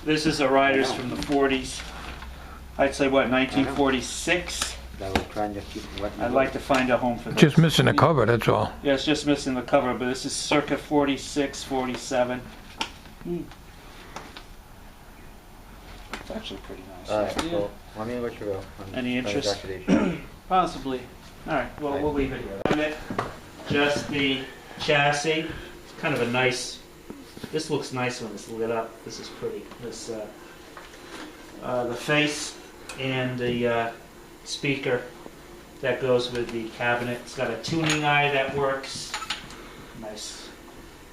This is a Riders from the 40s. I'd say, what, 1946? I'd like to find a home for this. Just missing the cover, that's all. Yeah, it's just missing the cover, but this is circa 46, 47. It's actually pretty nice. Alright, cool. Let me let you go. Any interest? Possibly. Alright, well, we'll leave it here. Just the chassis. It's kind of a nice, this looks nice when it's lit up. This is pretty. This, the face and the speaker that goes with the cabinet. It's got a tuning eye that works. Nice.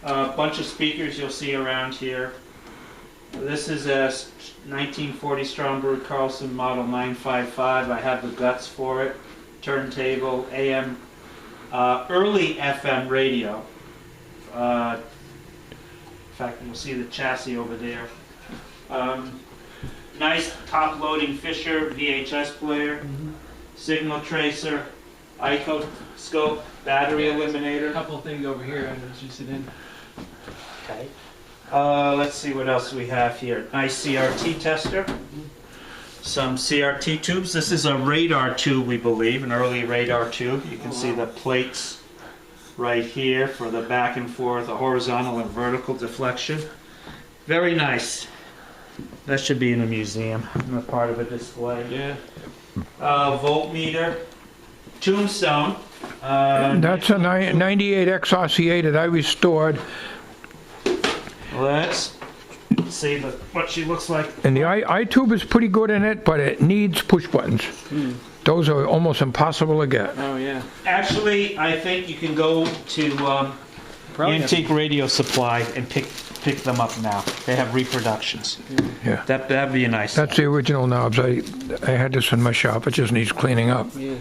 Bunch of speakers you'll see around here. This is a 1940 Stromberg Carlson Model 955. I have the guts for it. Turntable, AM, early FM radio. In fact, you'll see the chassis over there. Nice top-loading Fisher VHS player, signal tracer, ICO scope, battery eliminator. A couple of things over here I'm interested in. Okay. Let's see what else we have here. Nice CRT tester. Some CRT tubes. This is a radar tube, we believe, an early radar tube. You can see the plates right here for the back and forth, a horizontal and vertical deflection. Very nice. That should be in a museum, not part of a display. Yeah. Voltmeter. Tombstone. That's a 98 XRCA that I restored. Let's see what she looks like. And the I-tube is pretty good in it, but it needs push buttons. Those are almost impossible to get. Oh, yeah. Actually, I think you can go to Antique Radio Supply and pick them up now. They have reproductions. Yeah. That'd be a nice. That's the original knobs. I had this in my shop. It just needs cleaning up. Yeah.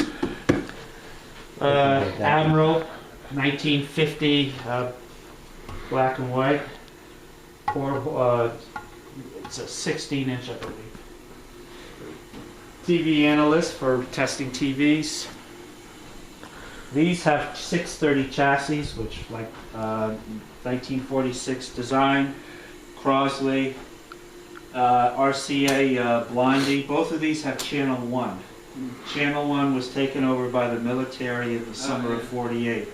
Admiral, 1950, black and white. It's a 16-inch, I believe. TV analyst for testing TVs. These have 630 chassis, which like 1946 design. Crosley, RCA Blondie. Both of these have channel 1. Channel 1 was taken over by the military in the summer of '48.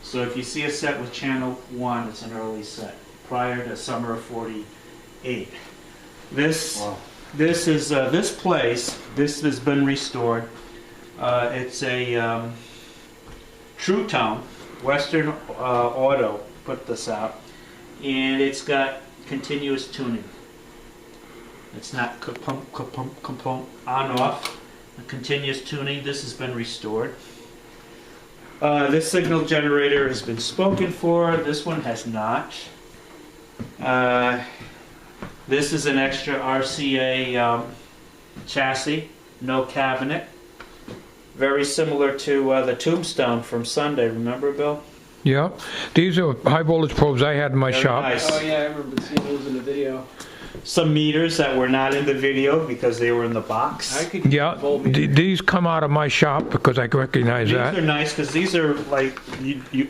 So if you see a set with channel 1, it's an early set, prior to summer of '48. This is this place. This has been restored. It's a True Tone. Western Auto put this out, and it's got continuous tuning. It's not on off. Continuous tuning. This has been restored. This signal generator has been spoken for. This one has not. This is an extra RCA chassis, no cabinet. Very similar to the Tombstone from Sunday. Remember, Bill? Yeah. These are high voltage probes I had in my Very shop. nice. Oh, yeah, I remember seeing those in the video. Some meters that were not in the video because they were in the box. I could Yeah, these come out of my shop because I can recognize These that. are nice because these are like,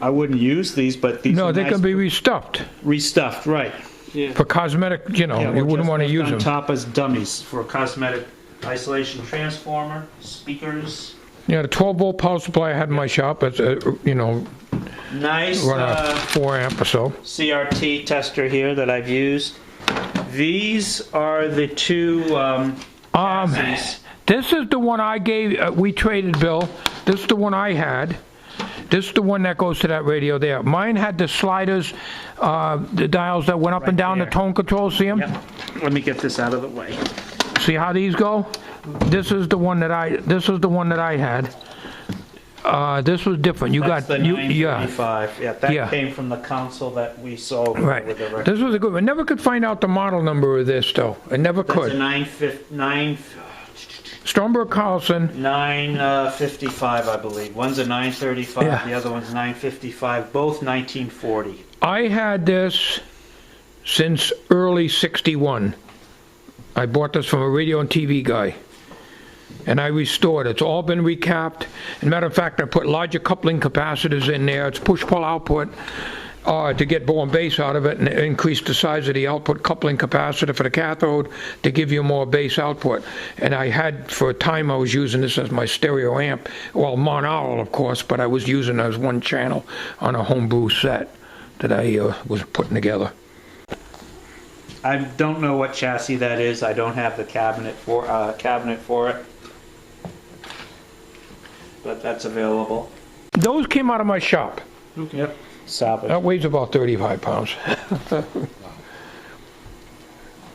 I wouldn't use these, but these No, are they nice can be restuffed restuffed, right. Yeah. for cosmetic, you know, Yeah, you or wouldn't just want to left use on them. top as dummies for cosmetic isolation transformer, speakers. Yeah, the 12-volt power supply I had in my shop, it's, you know, Nice run a 4 amp or so. CRT tester here that I've used. These are the two chassis. This is the one I gave, we traded, Bill. This is the one I had. This is the one that goes to that radio there. Mine had the sliders, the dials that went up and down, there. the tone control, see them? Yep. Let me get this out of the way. See how these go? This is the one that I had. This was different. You That's got the you 935. Yeah, that Yeah. came from the console that we saw right. with the record. This was a good one. Never could find out the model number of this though. I never That's a could. 955, Stromberg Carlson. 955, I believe. One's a 935, Yeah. the other one's 955, both 1940. I had this since early '61. I bought this from a radio and TV guy. And I restored it. It's all been recapped. As a matter of fact, I put larger coupling capacitors in there. It's push-pull output. to get bore and base out of it and increase the size of the output coupling capacitor for the cathode to give you more base output. And I had, for a time, I was using this as my stereo amp. Well, mono, of course, but I was using it as one channel on a homebrew set that I was putting together. I don't know what chassis that is. I don't have the cabinet for it, but that's available. Those came out of my shop. Yep. Salvage. That weighs about 35 pounds.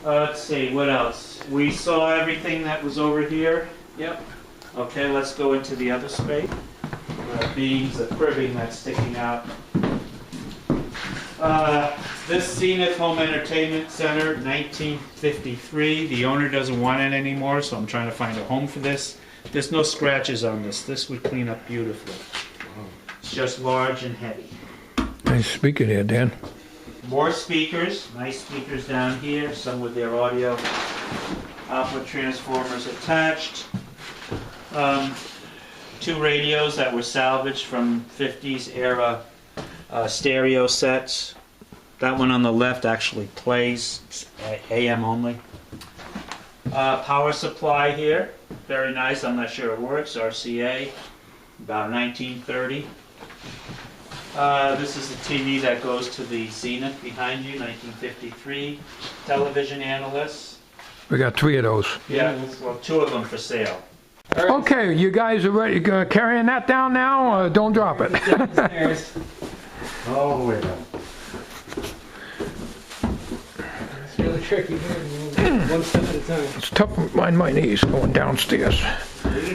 Let's see, what else? We saw everything that was over here. Yep. Okay, let's go into the other space. Beams, the cribbing that's sticking out. This Zenith Home Entertainment Center, 1953. The owner doesn't want it anymore, so I'm trying to find a home for this. There's no scratches on this. This would clean up beautifully. It's just large and heavy. Nice speaker there, Dan. More speakers, nice speakers down here, some with their audio output transformers attached. 2 radios that were salvaged from 50s era stereo sets. That one on the left actually plays AM only. Power supply here, very nice. I'm not sure it works. RCA, about 1930. This is the TV that goes to the Zenith behind you, 1953. Television analyst. We got 3 of those. Yeah, well, 2 of them for sale. Okay, you guys are ready, carrying that down now? Don't drop it. Downstairs. All the way down. It's really tricky here. One step at a time. It's tough to mind my knees going downstairs. This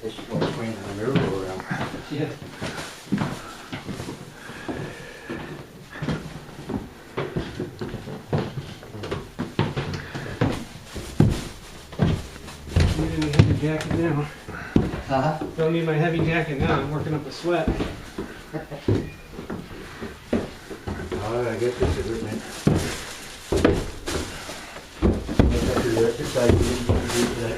is what's swinging the mirror around. Yeah. You need any heavy jacket now. Uh-huh. Don't need my heavy jacket now. I'm working up a sweat. Oh, I guess this is good, man. That's the exercise you didn't do today.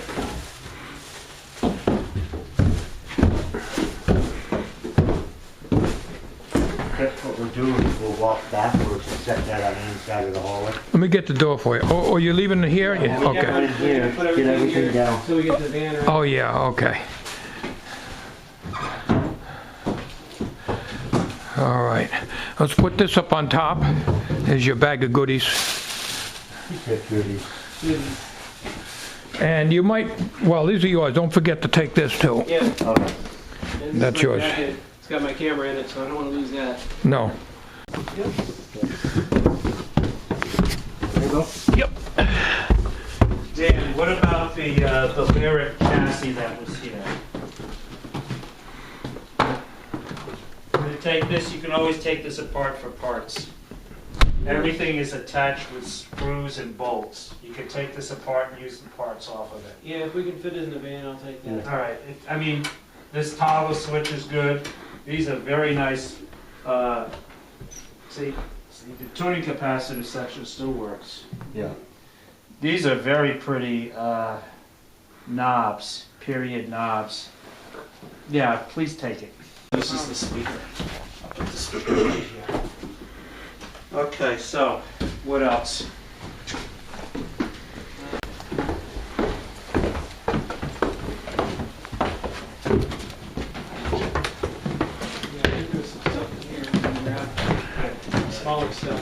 That's what we're doing. We'll walk backwards and set that on the inside of the hallway. Let me get the door for you. Oh, you're leaving it here? Yeah, Put okay. it here, Put get everything here down. Till we get the van around. Oh, yeah, okay. All right. Let's put this up on top. There's your bag of goodies. Get goodies. And you might, well, these are yours. Don't forget to take this, too. Yeah. Okay. And this That's is my yours. jacket. It's got my camera in it, so I don't want to lose that. No. Yep. There you go. Yep. Dan, what about the Lyric chassis that was here? When you take this, you can always take this apart for parts. Everything is attached with screws and bolts. You can take this apart and use the parts off of it. Yeah, if we can fit it in the van, I'll take that. All right, I mean, this toggle switch is good. These are very nice. See, the tuning capacitor section still works. Yeah. These are very pretty knobs, period knobs. Yeah, please take it. This is the speaker. I'll put the speaker right here. Okay, so what else? Yeah, I think there's some stuff in here we can grab. Smaller stuff.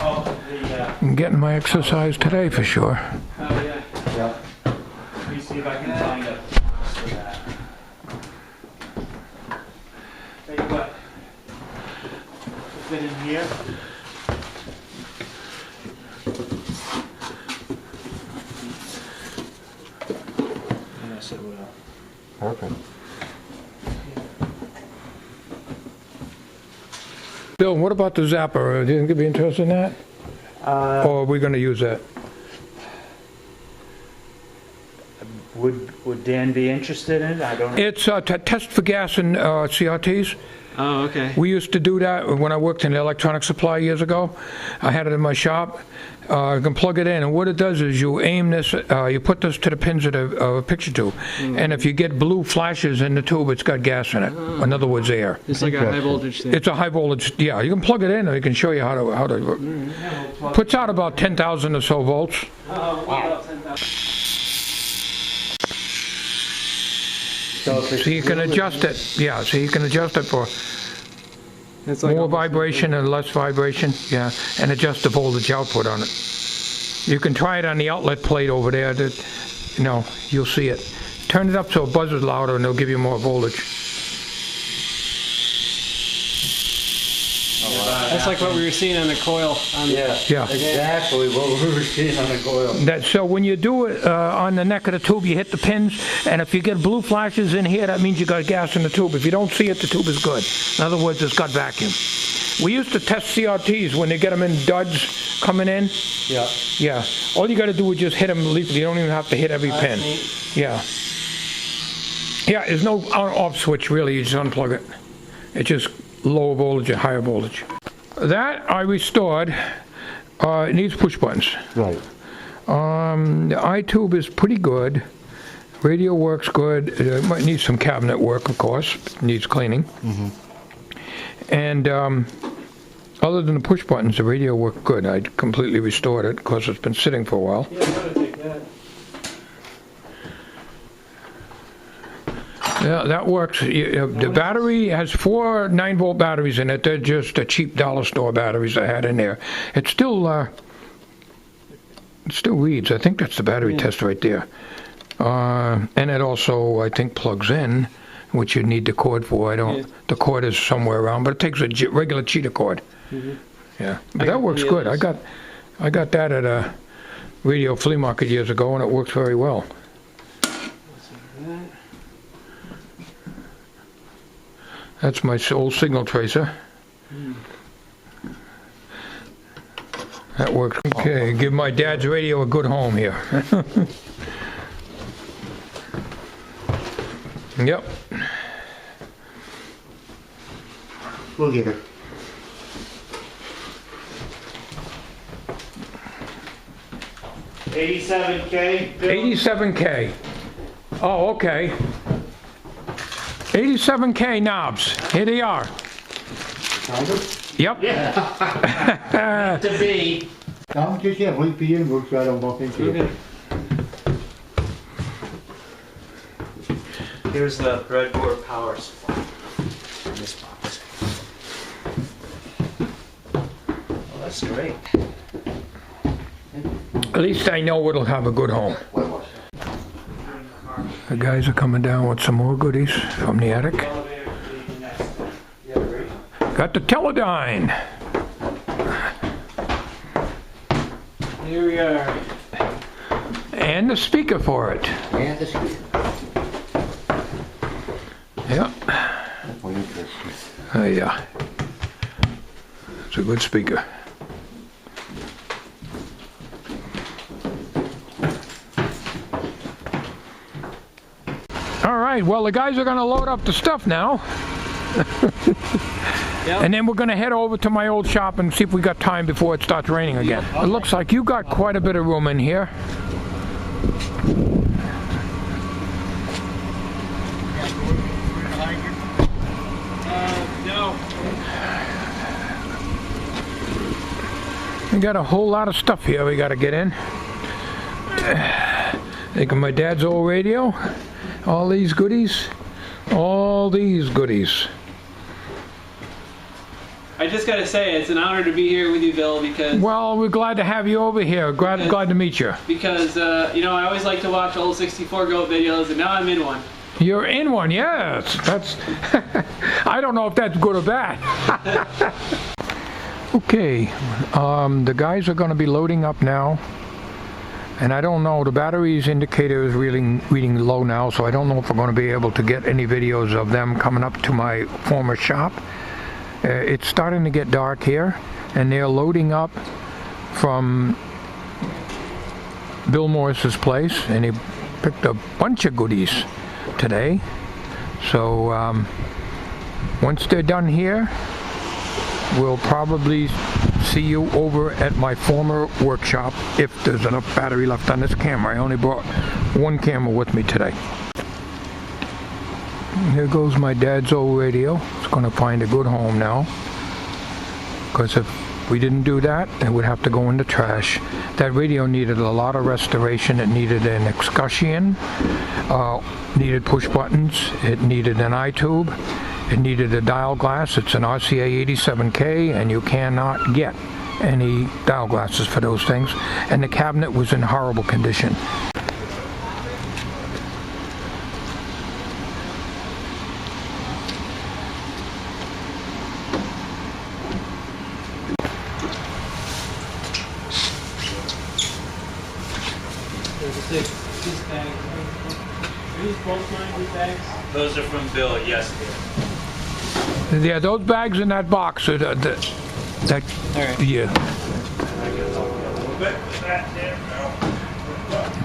Oh, I'm getting my exercise today for sure. Oh, yeah. Yeah. let me see if I can find a box for that. Tell you what, fit in here. Yes, it will. Perfect. Bill, what about the zapper? Do you think you'd be interested in that? Or are we going to use that? Would Dan be interested in it? I don't know. It's to test for gas and CRTs. Oh, okay. We used to do that when I worked in the electronic supply years ago. I had it in my shop. You can plug it in, and what it does is you aim this, you put this to the pins of a picture tube, and if you get blue flashes in the tube, it's got gas in it. In other words, air. It's like a high voltage thing. It's a high voltage, yeah. You can plug it in, and I can show you how to puts out about 10,000 or so volts. So if So you can adjust it, yeah, so you can adjust it for It's like more almost vibration and less vibration, yeah, and adjust the voltage output on it. You can try it on the outlet plate over there, you'll see it. Turn it up so it buzzes louder and it'll give you more voltage. That's like what we were seeing on the coil. Yeah, Yeah. exactly what we were seeing on the coil. So when you do it on the neck of the tube, you hit the pins, and if you get blue flashes in here, that means you got gas in the tube. If you don't see it, the tube is good. In other words, it's got vacuum. We used to test CRTs when they get them in duds coming in. Yeah. Yeah. All you got to do is just hit them lethally. You don't even have to hit every pin. Yeah. Yeah, there's no on-off switch really. You just unplug it. It's just lower voltage and higher voltage. That I restored. It needs push buttons. Right. The iTube is pretty good. Radio works good. It might need some cabinet work, of course. It needs cleaning. And other than the push buttons, the radio worked good. I completely restored it because it's been sitting for a while. Yeah, I'm gonna take that. Yeah, that works. The battery has 4 9-volt batteries in it. They're just the cheap dollar store batteries I had in there. It still reads. I think that's the battery test right there. And it also, I think, plugs in, which you need the cord for. The cord is somewhere around, but it takes a regular cheetah cord. Yeah, but that works good. I got that at a radio flea market years ago, and it works very well. That's my old signal tracer. That works. Okay, give my dad's radio a good home here. Yep. We'll get it. $87K. 87K. Oh, okay. 87K knobs. Here they are. Found it? Yep. To be. No, just yeah, leave the inwards so I don't bump into it. Okay. Here's the breadboard power supply in this box. Well, that's great. At least I know it'll have a good home. The guys are coming down with some more goodies from the attic. Got the Teledyne. Here we are. And the speaker for it. And the speaker. Yeah. Oh, interesting. Yeah. It's a good speaker. All right, well, the guys are going to load up the stuff now. Yep. And then we're going to head over to my old shop and see if we got time before it starts raining again. It looks like you got quite a bit of room in here. No. We got a whole lot of stuff here we got to get in. Think of my dad's old radio. All these goodies. All these goodies. I just gotta say, it's an honor to be here with you, Bill, because Well, we're glad to have you over here. Glad to meet you. I always like to watch old 64 goat videos, and now I'm in one. You're in one, yes. That's. I don't know if that's good or bad. Okay, the guys are going to be loading up now, and I don't know. The battery's indicator is reading low now, so I don't know if we're going to be able to get any videos of them coming up to my former shop. It's starting to get dark here, and they're loading up from Bill Morris's place, and he picked a bunch of goodies today. So Once they're done here, we'll probably see you over at my former workshop if there's enough battery left on this camera. I only brought one camera with me today. Here goes my dad's old radio. It's going to find a good home now, because if we didn't do that, it would have to go in the trash. That radio needed a lot of restoration. It needed an escutcheon, needed push buttons, it needed an eye-tube, it needed a dial glass. It's an RCA 87K, and you cannot get any dial glasses for those things. And the cabinet was in horrible condition. These bags. Are these both mine, these bags? Those are from Bill, yes. Yeah, those bags in that box are yeah.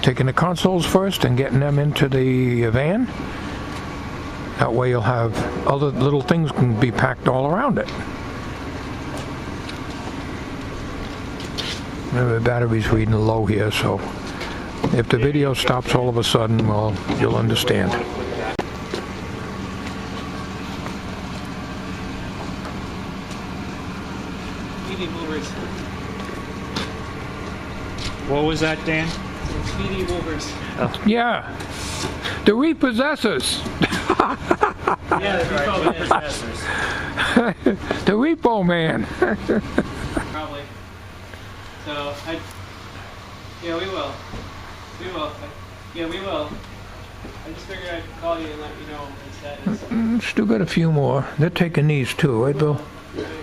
Taking the consoles first and getting them into the van. That way you'll have other little things can be packed all around it. The battery's reading low here, so if the video stops all of a sudden, well, you'll understand. Speedy movers. What was that, Dan? Speedy movers. Yeah, the repossessors. Yeah, the repo. The repo man. Probably. So, yeah, we will. We will. Yeah, we will. I just figured I'd call you and let you know what the status. Still got a few more. They're taking these too, right, Bill?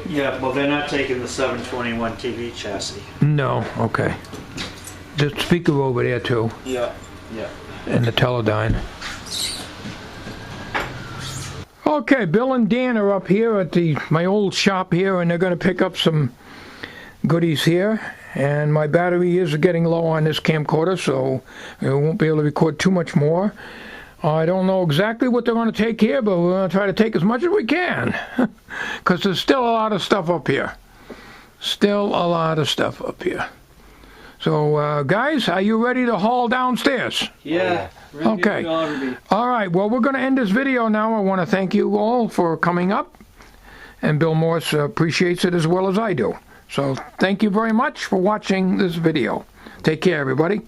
Yeah, well, they're not taking the 721 TV chassis. No, okay. The speaker over there too, Yeah. Yeah. and the Teledyne. Okay, Bill and Dan are up here at my old shop here, and they're going to pick up some goodies here. And my battery is getting low on this camcorder, so we won't be able to record too much more. I don't know exactly what they're going to take here, but we're going to try to take as much as we can, because there's still a lot of stuff up here. Still a lot of stuff up here. So, guys, are you ready to haul downstairs? Yeah. Okay. All right. Well, we're going to end this video now. I want to thank you all for coming up, and Bill Morse appreciates it as well as I do. So, thank you very much for watching this video. Take care, everybody.